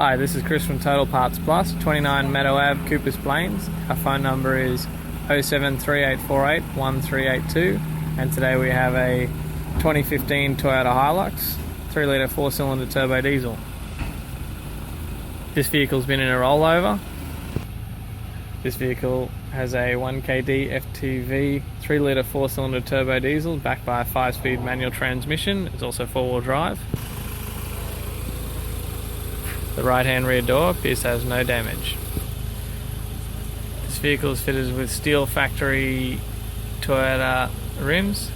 Hi, this is Chris from Total Parts Plus, 29 Meadow Ave, Coopers Plains. Our phone number is 073848 1382, and today we have a 2015 Toyota Hilux 3-litre 4-cylinder turbo diesel. This vehicle's been in a rollover. This vehicle has a 1kd FTV 3-litre 4-cylinder turbo diesel backed by a 5-speed manual transmission. It's also 4-wheel drive. The right-hand rear door appears to have no damage. This vehicle is fitted with steel factory Toyota rims.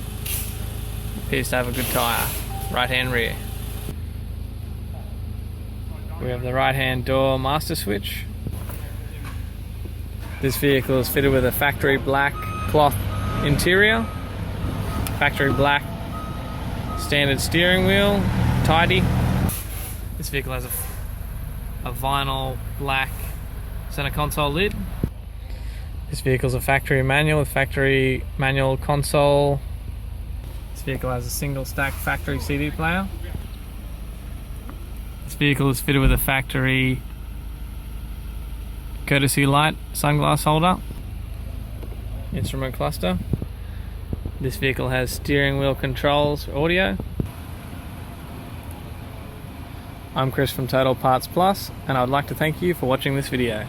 Appears to have a good tyre. Right-hand rear. We have the right-hand door master switch. This vehicle is fitted with a factory black cloth interior, factory black standard steering wheel, tidy. This vehicle has a vinyl black center console lid. This vehicle is a factory manual with factory manual console. This vehicle has a single stack factory CD player. This vehicle is fitted with a factory courtesy light sunglass holder, instrument cluster. This vehicle has steering wheel controls for audio. I'm Chris from Total Parts Plus, and I would like to thank you for watching this video.